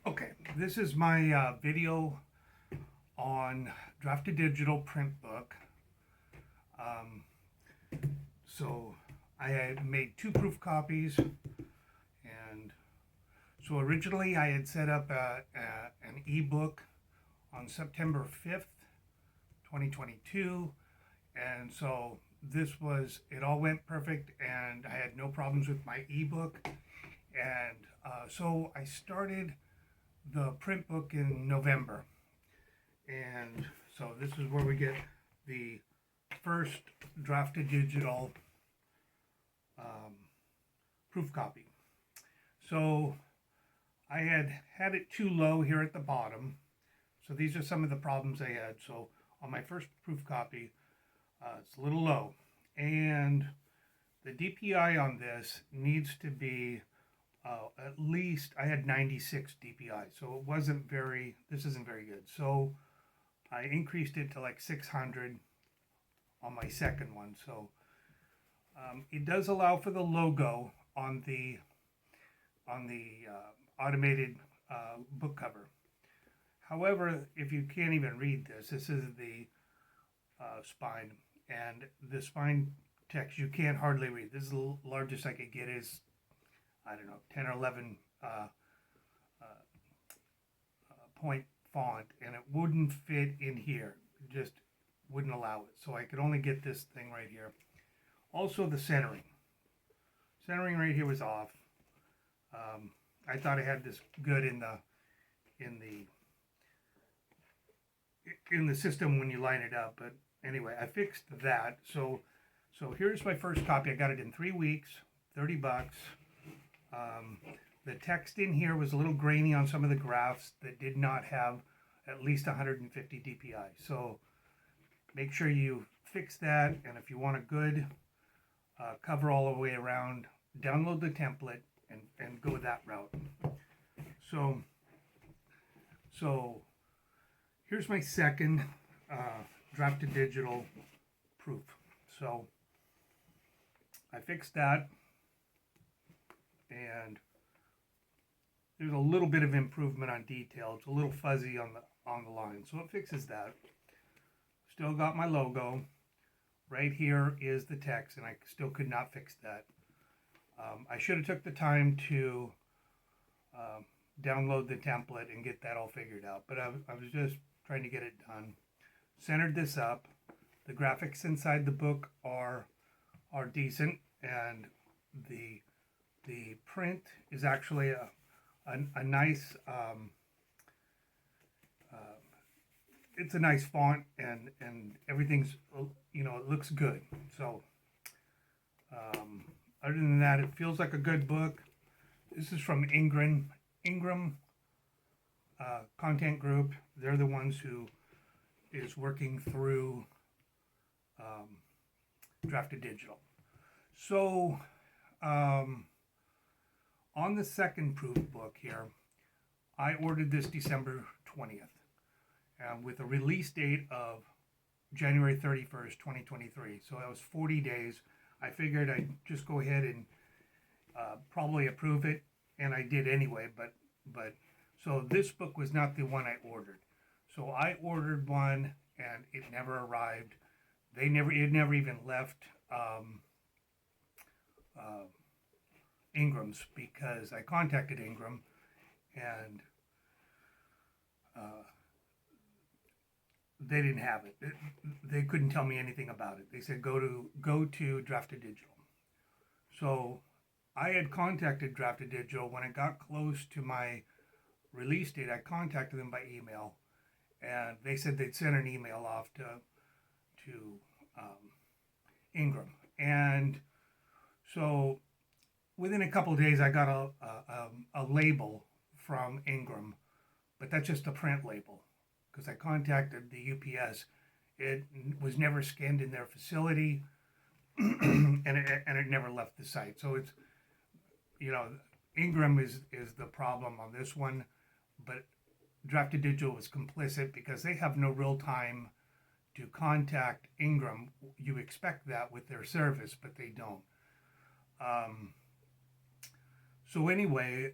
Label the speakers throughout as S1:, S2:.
S1: Okay, this is my video on draft-to-digital print book. Um, so I had made two proof copies, and so originally I had set up an ebook on September 5th, 2022, and so it all went perfect, and I had no problems with my ebook, and so I started the print book in November. And so this is where we get the first drafted digital um, proof copy. So I had it too low here at the bottom. So these are some of the problems I had. So on my first proof copy, it's a little low. And the DPI on this needs to be at least, I had 96 DPI. So this isn't very good. So I increased it to like 600 on my second one. So it does allow for the logo on the automated book cover. However, if you can't even read this, this is the spine, and the spine text you can't hardly read. This is the largest I could get is, I don't know, 10 or 11 point font, and it wouldn't fit in here. It just wouldn't allow it. So I could only get this thing right here. Also the centering. Centering right here was off. I thought I had this good in the system when you line it up, but anyway, I fixed that. So here's my first copy. I got it in 3 weeks, $30. The text in here was a little grainy on some of the graphs that did not have at least 150 DPI. So make sure you fix that, and if you want a good cover all the way around, download the template and go that route. So here's my second drafted digital proof. So I fixed that, and there's a little bit of improvement on detail. It's a little fuzzy on the line, so it fixes that. Still got my logo. Right here is the text, and I still could not fix that. I should have took the time to download the template and get that all figured out, but I was just trying to get it done. Centered this up. The graphics inside the book are decent, and the print is actually a nice it's a nice font, and everything's, it looks good. So other than that, it feels like a good book. This is from Ingram Content Group. They're the ones who is working through drafted digital. So on the second proof book here, I ordered this December 20th with a release date of January 31st, 2023. So that was 40 days. I figured I'd just go ahead and probably approve it, and I did anyway. But so this book was not the one I ordered. So I ordered one, and it never arrived. It never even left Ingram's, because I contacted Ingram, and they didn't have it. They couldn't tell me anything about it. They said go to Drafted Digital. So I had contacted Drafted Digital when it got close to my release date. I contacted them by email, and they said they'd send an email off to Ingram. And so within a couple of days, I got a label from Ingram, but that's just a print label, because I contacted the UPS. It was never scanned in their facility, and it never left the site. So it's, Ingram is the problem on this one, but Drafted Digital was complicit because they have no real time to contact Ingram. You expect that with their service, but they don't. So anyway,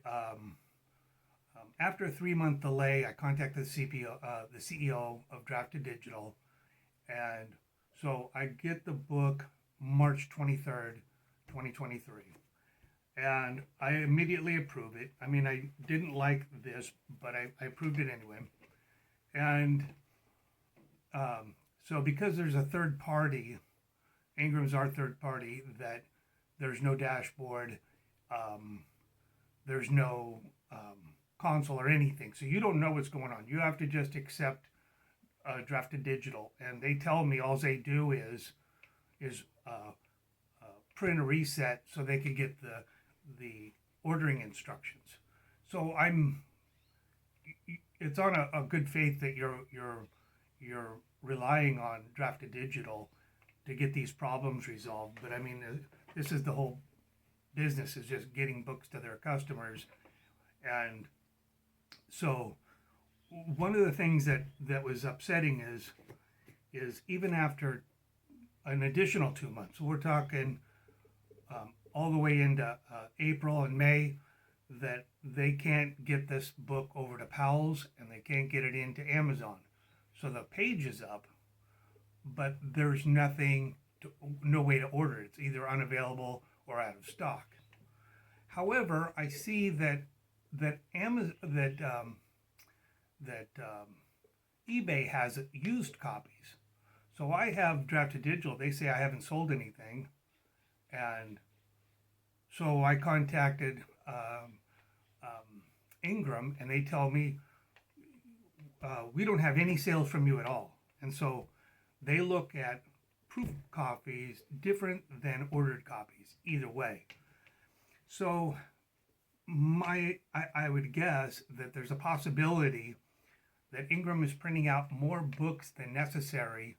S1: after a 3-month delay, I contacted the CEO of Drafted Digital, and so I get the book March 23rd, 2023. And I immediately approve it. I mean, I didn't like this, but I approved it anyway. And so because there's a third party, Ingram's our third party, that there's no dashboard, there's no console or anything. So you don't know what's going on. You have to just accept Drafted Digital. And they tell me all they do is print a reset so they can get the ordering instructions. So it's on a good faith that you're relying on Drafted Digital to get these problems resolved. But I mean, this is the whole business, is just getting books to their customers. And so one of the things that was upsetting is even after an additional 2 months, so we're talking all the way into April and May, that they can't get this book over to Powell's and they can't get it into Amazon. So the page is up, but there's no way to order it. It's either unavailable or out of stock. However, I see that eBay has used copies. So I have Drafted Digital. They say I haven't sold anything, and so I contacted Ingram, and they tell me we don't have any sales from you at all. And so they look at proof copies different than ordered copies, either way. So I would guess that there's a possibility that Ingram is printing out more books than necessary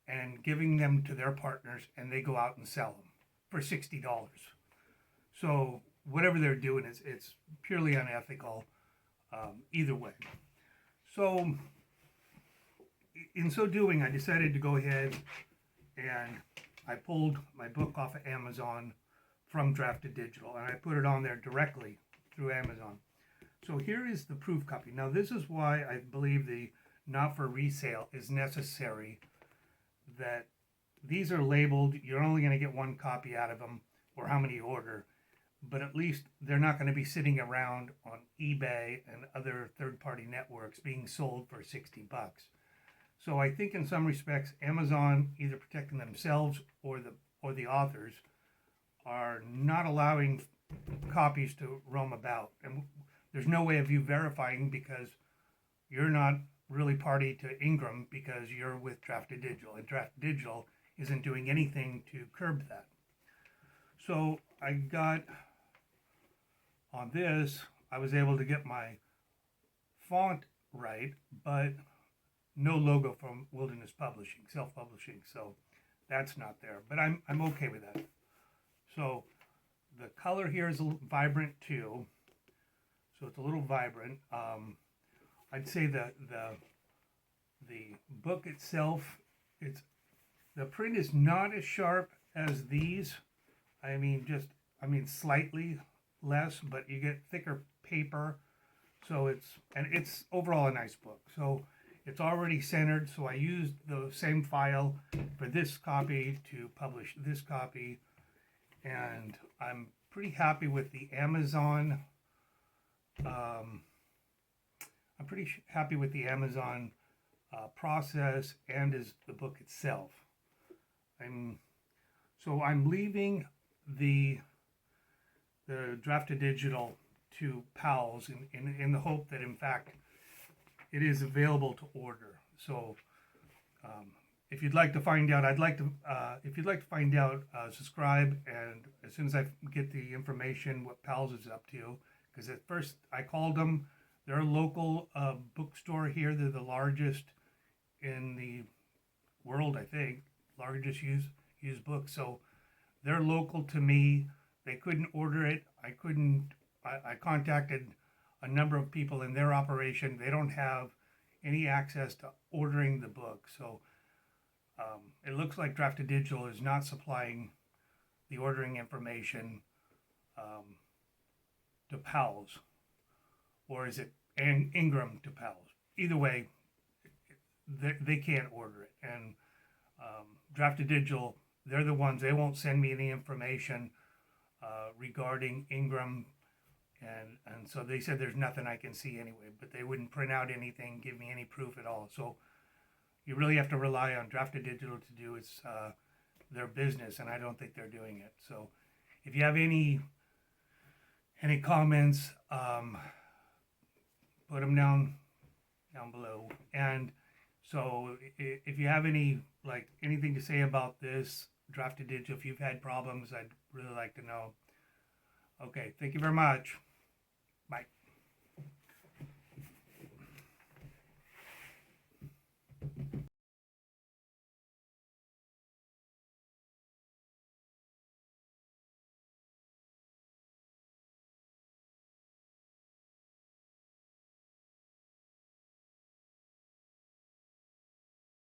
S1: and giving them to their partners, and they go out and sell them for $60. So whatever they're doing, it's purely unethical, either way. So in so doing, I decided to go ahead and I pulled my book off of Amazon from Drafted Digital, and I put it on there directly through Amazon. So here is the proof copy. Now this is why I believe the not for resale is necessary, that these are labeled, you're only going to get one copy out of them, or how many you order, but at least they're not going to be sitting around on eBay and other third-party networks being sold for $60. So I think in some respects, Amazon, either protecting themselves or the authors, are not allowing copies to roam about. And there's no way of you verifying, because you're not really party to Ingram, because you're with Drafted Digital, and Drafted Digital isn't doing anything to curb that. So I got on this, I was able to get my font right, but no logo from Wilderness Publishing, self-publishing, so that's not there. But I'm okay with that. So the color here is a little vibrant too, so it's a little vibrant. I'd say the book itself, the print is not as sharp as these. I mean slightly less, but you get thicker paper. So it's overall a nice book. So it's already centered. So I used the same file for this copy to publish this copy, and I'm pretty happy with the Amazon. I'm pretty happy with the Amazon process, and is the book itself. I'm leaving the Drafted Digital to Powell's in the hope that in fact it is available to order. So if you'd like to find out, subscribe, and as soon as I get the information what Powell's is up to, because at first I called them, they're a local bookstore here. They're the largest in the world, I think, largest used book. So they're local to me. They couldn't order it. I contacted a number of people in their operation. They don't have any access to ordering the book. So it looks like Drafted Digital is not supplying the ordering information to Powell's. Or is it and Ingram to PALs. Either way, they can't order it. And Drafted Digital, they're the ones, they won't send me any information regarding Ingram. And so they said there's nothing I can see anyway, but they wouldn't print out anything, give me any proof at all. So you really have to rely on Drafted Digital to do their business, and I don't think they're doing it. So if you have any comments, put them down below. And so if you have anything to say about this Drafted Digital, if you've had problems, I'd really like to know. Okay, thank you very much. Bye.